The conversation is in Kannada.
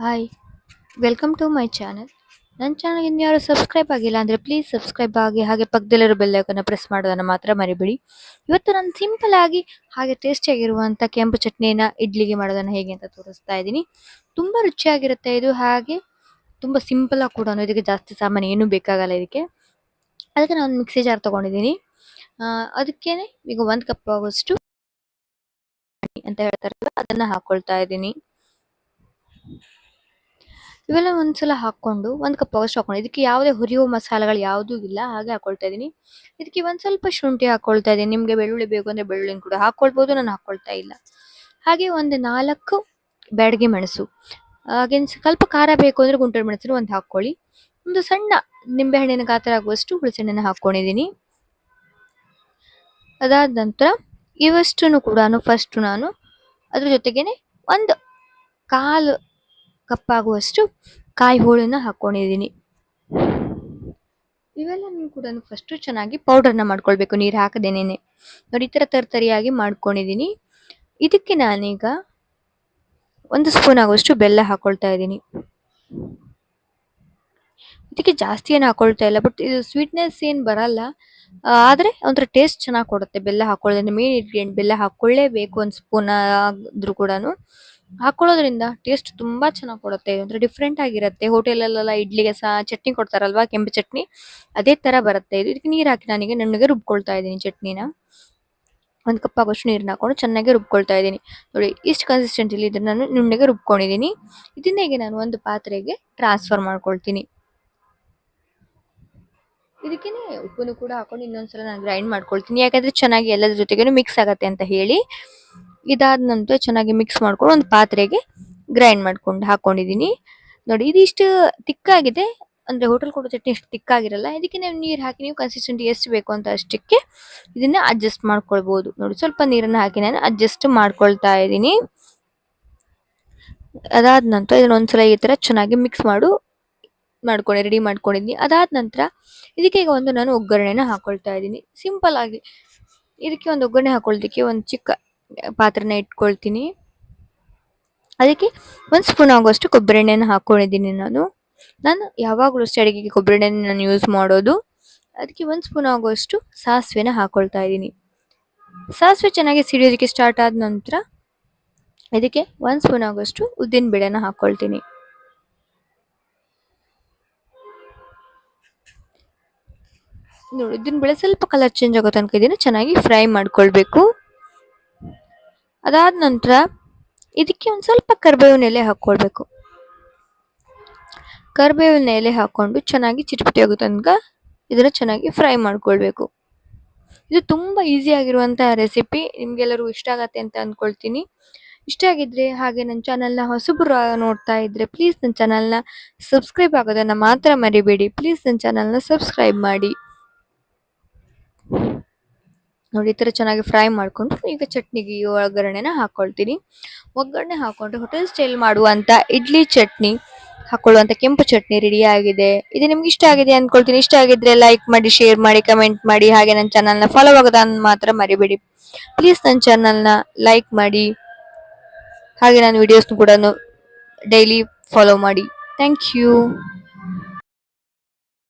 Hi, welcome to my channel. ನನ್ನ ಚಾನಲ್ ಇನ್ಯಾರು ಸಬ್ಸ್ಕ್ರೈಬ್ ಆಗಿಲ್ಲ ಅಂದರೆ ಪ್ಲೀಸ್ ಸಬ್ಸ್ಕ್ರೈಬ್ ಆಗಿ ಹಾಗೆ ಪಕ್ಕದಲ್ಲಿರೋ ಬೆಲ್ ಐಕಾನ್ನ ಪ್ರೆಸ್ ಮಾಡೋದನ್ನು ಮಾತ್ರ ಮರಿಬೇಡಿ. ಇವತ್ತು ನಾನು ಸಿಂಪಲ್ ಆಗಿ ಹಾಗೆ ಟೇಸ್ಟಿಯಾಗಿರುವಂಥ ಕೆಂಪು ಚಟ್ನಿನ ಇಡ್ಲಿಗೆ ಮಾಡೋದನ್ನು ಹೇಗೆ ಅಂತ ತೋರಿಸ್ತಾ ಇದ್ದೀನಿ. ತುಂಬ ರುಚಿಯಾಗಿರುತ್ತೆ ಇದು, ಹಾಗೆ ತುಂಬ ಸಿಂಪಲ್ ಆಗಿ ಕೂಡ, ಇದಕ್ಕೆ ಜಾಸ್ತಿ ಸಾಮಾನು ಏನೂ ಬೇಕಾಗಲ್ಲ ಇದಕ್ಕೆ. ಅದಕ್ಕೆ ನಾನು ಮಿಕ್ಸಿ ಜಾರ್ ತೊಗೊಂಡಿದ್ದೀನಿ. ಅದಕ್ಕೇನೆ ಈಗ 1 ಕಪ್ ಆಗುವಷ್ಟು ಅಂತ ಹೇಳ್ತಾರಲ್ಲ ಅದನ್ನು ಹಾಕ್ಕೊಳ್ತಾ ಇದ್ದೀನಿ. ಇವೆಲ್ಲ ಒಂದ್ಸಲ ಹಾಕೊಂಡು 1 ಕಪ್ ಆಗೋಷ್ಟು ಹಾಕೊಂಡು, ಇದಕ್ಕೆ ಯಾವುದೇ ಹುರಿಯುವ ಮಸಾಲೆಗಳು ಯಾವುದೂ ಇಲ್ಲ, ಹಾಗೆ ಹಾಕೊಳ್ತಾ ಇದ್ದೀನಿ. ಇದಕ್ಕೆ ಒಂದು ಸ್ವಲ್ಪ ಶುಂಠಿ ಹಾಕೊಳ್ತಾ ಇದ್ದೀನಿ. ನಿಮಗೆ ಬೆಳ್ಳುಳ್ಳಿ ಬೇಕು ಅಂದರೆ ಬೆಳ್ಳುಳ್ಳಿನ ಕೂಡ ಹಾಕ್ಕೊಳ್ಬೋದು, ನಾನು ಹಾಕ್ಕೊಳ್ತಾ ಇಲ್ಲ. ಹಾಗೆ ಒಂದು 4 ಬ್ಯಾಡಗಿ ಮೆಣಸು, ಹಾಗೆ ಸ್ವಲ್ಪ ಖಾರ ಬೇಕು ಅಂದರೆ ಗುಂಟೂರು ಮೆಣಸನ್ನು ಒಂದು ಹಾಕ್ಕೊಳ್ಳಿ. ಒಂದು ಸಣ್ಣ ನಿಂಬೆಹಣ್ಣಿನ ಗಾತ್ರ ಆಗುವಷ್ಟು ಹುಳಿಸೆಣ್ಣೆನ ಹಾಕ್ಕೊಂಡಿದ್ದೀನಿ. ಅದಾದ ನಂತರ ಇವಷ್ಟನ್ನು ಕೂಡ ಫಸ್ಟು ನಾನು ಅದ್ರ ಜೊತೆಗೇನೆ ಒಂದು 1/4 ಕಪ್ ಆಗುವಷ್ಟು ಕಾಯಿ ಹೋಳನ್ನ ಹಾಕ್ಕೊಂಡಿದ್ದೀನಿ. ಇವೆಲ್ಲನೂ ಕೂಡ ಫಸ್ಟು ಚೆನ್ನಾಗಿ ಪೌಡರ್ನ ಮಾಡ್ಕೊಳ್ಬೇಕು, ನೀರು ಹಾಕದೇನೆ. ನೋಡಿ, ಈ ಥರ ತರಿಯಾಗಿ ಮಾಡ್ಕೊಂಡಿದ್ದೀನಿ. ಇದಕ್ಕೆ ನಾನೀಗ 1 ಸ್ಪೂನ್ ಆಗುವಷ್ಟು ಬೆಲ್ಲ ಹಾಕ್ಕೊಳ್ತಾ ಇದ್ದೀನಿ. ಇದಕ್ಕೆ ಜಾಸ್ತಿ ಏನು ಹಾಕ್ಕೊಳ್ತಾ ಇಲ್ಲ, ಬಟ್ ಇದು ಸ್ವೀಟ್ನೆಸ್ ಏನು ಬರಲ್ಲ, ಆದರೆ ಒಂಥರ ಟೇಸ್ಟ್ ಚೆನ್ನಾಗಿ ಕೊಡುತ್ತೆ ಬೆಲ್ಲ ಹಾಕೊಳ್ಳೋದ್ರಿಂದ. ಮೇನ್ ಇಂಗ್ರೀಡಿಯೆಂಟ್ ಬೆಲ್ಲ ಹಾಕ್ಕೊಳ್ಳೇಬೇಕು, 1 ಸ್ಪೂನ್ ಆದರೂ ಕೂಡ ಹಾಕೊಳ್ಳೋದ್ರಿಂದ ಟೇಸ್ಟ್ ತುಂಬ ಚೆನ್ನಾಗಿ ಕೊಡುತ್ತೆ. ಒಂಥರ ಡಿಫ್ರೆಂಟ್ ಆಗಿರುತ್ತೆ. ಹೋಟೆಲಲ್ಲೆಲ್ಲ ಇಡ್ಲಿಗೆ ಸಹ ಚಟ್ನಿ ಕೊಡ್ತಾರಲ್ವಾ, ಕೆಂಪು ಚಟ್ನಿ, ಅದೇ ಥರ ಬರುತ್ತೆ ಇದು. ಇದಕ್ಕೆ ನೀರು ಹಾಕಿ ನಾನೀಗ ನುಣ್ಣಗೆ ರುಬ್ಕೊಳ್ತಾ ಇದ್ದೀನಿ ಚಟ್ನಿನ. 1 ಕಪ್ ಆಗೋಷ್ಟು ನೀರನ್ನ ಹಾಕೊಂಡು ಚೆನ್ನಾಗಿ ರುಬ್ಕೊಳ್ತಾ ಇದ್ದೀನಿ. ನೋಡಿ, ಇಷ್ಟು ಕನ್ಸಿಸ್ಟೆನ್ಸಿಲಿ ಇದನ್ನು ನಾನು ನುಣ್ಣಗೆ ರುಬ್ಕೊಂಡಿದ್ದೀನಿ. ಇದನ್ನ ಈಗ ನಾನು ಒಂದು ಪಾತ್ರೆಗೆ ಟ್ರಾನ್ಸ್ಫರ್ ಮಾಡ್ಕೊಳ್ತೀನಿ. ಇದಕ್ಕೆ ಉಪ್ಪನ್ನು ಕೂಡ ಹಾಕೊಂಡು ಇನ್ನೊಂದ್ಸಲ ನಾನು ಗ್ರೈಂಡ್ ಮಾಡ್ಕೊಳ್ತೀನಿ, ಯಾಕಂದ್ರೆ ಚೆನ್ನಾಗಿ ಎಲ್ಲದ್ರ ಜೊತೆಗೇನು ಮಿಕ್ಸ್ ಆಗತ್ತೆ ಅಂತ ಹೇಳಿ. ಇದಾದ ನಂತರ ಚೆನ್ನಾಗಿ ಮಿಕ್ಸ್ ಮಾಡ್ಕೊಂಡು ಒಂದು ಪಾತ್ರೆಗೆ ಗ್ರೈಂಡ್ ಮಾಡ್ಕೊಂಡು ಹಾಕೊಂಡಿದ್ದೀನಿ. ನೋಡಿ, ಇದಿಷ್ಟು ತಿಕ್ಕಾಗಿದೆ, ಅಂದರೆ ಹೋಟೆಲ್ ಕೊಡೋ ಚಟ್ನಿ ಎಷ್ಟು ತಿಕ್ಕಾಗಿರಲ್ಲ. ಇದಕ್ಕೆ ನೀವು ನೀರು ಹಾಕಿ ನೀವು ಕನ್ಸಿಸ್ಟೆನ್ಸಿ ಎಷ್ಟು ಬೇಕು ಅಂತ ಅಷ್ಟಕ್ಕೆ ಇದನ್ನ ಅಡ್ಜಸ್ಟ್ ಮಾಡ್ಕೊಳ್ಬೋದು. ನೋಡಿ, ಸ್ವಲ್ಪ ನೀರನ್ನು ಹಾಕಿ ನಾನು ಅಡ್ಜಸ್ಟ್ ಮಾಡ್ಕೊಳ್ತಾ ಇದ್ದೀನಿ. ಅದಾದ ನಂತರ ಇದನ್ನ ಒಂದ್ಸಲ ಈ ಥರ ಚೆನ್ನಾಗಿ ಮಿಕ್ಸ್ ರೆಡಿ ಮಾಡ್ಕೊಂಡಿದ್ದೀನಿ. ಅದಾದ ನಂತರ ಇದಕ್ಕೆ ಈಗ ನಾನು ಒಗ್ಗರಣೆನ ಹಾಕೊಳ್ತಾ ಇದ್ದೀನಿ ಸಿಂಪಲ್ ಆಗಿ. ಇದಕ್ಕೆ ಒಂದು ಒಗ್ಗರಣೆ ಹಾಕೊಳ್ಳೋದಕ್ಕೆ ಒಂದು ಚಿಕ್ಕ ಪಾತ್ರೆನ ಇಟ್ಕೊಳ್ತೀನಿ. ಅದಕ್ಕೆ 1 ಸ್ಪೂನ್ ಆಗುವಷ್ಟು ಕೊಬ್ಬರಿ ಎಣ್ಣೆನ ಹಾಕೊಂಡಿದ್ದೀನಿ. ನಾನು ಯಾವಾಗಲೂ ಅಷ್ಟೇ ಅಡುಗೆಗೆ ಕೊಬ್ಬರಿ ಎಣ್ಣೆನ ನಾನು ಯೂಸ್ ಮಾಡೋದು. ಅದಕ್ಕೆ 1 ಸ್ಪೂನ್ ಆಗುವಷ್ಟು ಸಾಸಿವೆನ ಹಾಕೊಳ್ತಾ ಇದ್ದೀನಿ. ಸಾಸಿವೆ ಚೆನ್ನಾಗಿ ಸಿಡಿಯೋದಕ್ಕೆ ಸ್ಟಾರ್ಟ್ ಆದ ನಂತರ ಇದಕ್ಕೆ 1 ಸ್ಪೂನ್ ಆಗುವಷ್ಟು ಉದ್ದಿನ ಬೇಳೆನ ಹಾಕ್ಕೊಳ್ತೀನಿ. ನೋಡಿ, ಉದ್ದಿನ ಬೇಳೆ ಸ್ವಲ್ಪ ಕಲರ್ ಚೇಂಜ್ ಆಗೋ ತನಕ ಇದನ್ನು ಚೆನ್ನಾಗಿ ಫ್ರೈ ಮಾಡ್ಕೊಳ್ಬೇಕು. ಅದಾದ ನಂತರ ಇದಕ್ಕೆ ಒಂದು ಸ್ವಲ್ಪ ಕರಿಬೇವಿನ ಎಲೆ ಹಾಕ್ಕೊಳ್ಬೇಕು. ಕರಿಬೇವಿನ ಎಲೆ ಹಾಕ್ಕೊಂಡು ಚೆನ್ನಾಗಿ ಚಿಟಪಟಿ ಆಗೋ ತನಕ ಇದನ್ನು ಚೆನ್ನಾಗಿ ಫ್ರೈ ಮಾಡ್ಕೊಳ್ಬೇಕು. ಇದು ತುಂಬ ಈಸಿ ಆಗಿರುವಂತಹ ರೆಸಿಪಿ, ನಿಮ್ಗೆಲ್ಲರೂ ಇಷ್ಟ ಆಗತ್ತೆ ಅಂತ ಅಂದ್ಕೊಳ್ತೀನಿ. ಇಷ್ಟ ಆಗಿದ್ರೆ ಹಾಗೆ ನನ್ನ ಚಾನಲ್ನ ಹೊಸಬರು ನೋಡ್ತಾ ಇದ್ರೆ ಪ್ಲೀಸ್ ನನ್ನ ಚಾನಲ್ನ ಸಬ್ಸ್ಕ್ರೈಬ್ ಆಗೋದನ್ನು ಮಾತ್ರ ಮರಿಬೇಡಿ. ಪ್ಲೀಸ್ ನನ್ನ ಚಾನಲ್ನ ಸಬ್ಸ್ಕ್ರೈಬ್ ಮಾಡಿ. ನೋಡಿ, ಈ ಥರ ಚೆನ್ನಾಗಿ ಫ್ರೈ ಮಾಡಿಕೊಂಡು ಈಗ ಚಟ್ನಿಗೆ ಒಗ್ಗರಣೆನ ಹಾಕ್ಕೊಳ್ತೀನಿ. ಒಗ್ಗರಣೆ ಹಾಕ್ಕೊಂಡು ಹೋಟೆಲ್ ಸ್ಟೈಲ್ ಮಾಡುವಂಥ ಇಡ್ಲಿ ಚಟ್ನಿ ಹಾಕೊಳ್ಳುವಂಥ ಕೆಂಪು ಚಟ್ನಿ ರೆಡಿ ಆಗಿದೆ. ಇದು ನಿಮ್ಗೆ ಇಷ್ಟ ಆಗಿದೆ ಅಂದ್ಕೊಳ್ತೀನಿ. ಇಷ್ಟ ಆಗಿದ್ರೆ ಲೈಕ್ ಮಾಡಿ, ಶೇರ್ ಮಾಡಿ, ಕಮೆಂಟ್ ಮಾಡಿ, ಹಾಗೆ ನನ್ನ ಚಾನಲ್ನ ಫಾಲೋ ಆಗೋದನ್ನು ಮಾತ್ರ ಮರಿಬೇಡಿ. ಪ್ಲೀಸ್ ನನ್ನ ಚಾನಲ್ನ ಲೈಕ್ ಮಾಡಿ, ಹಾಗೆ ನಾನು ವಿಡಿಯೋಸ್ನ ಕೂಡ ಡೈಲಿ ಫಾಲೋ ಮಾಡಿ. Thank you.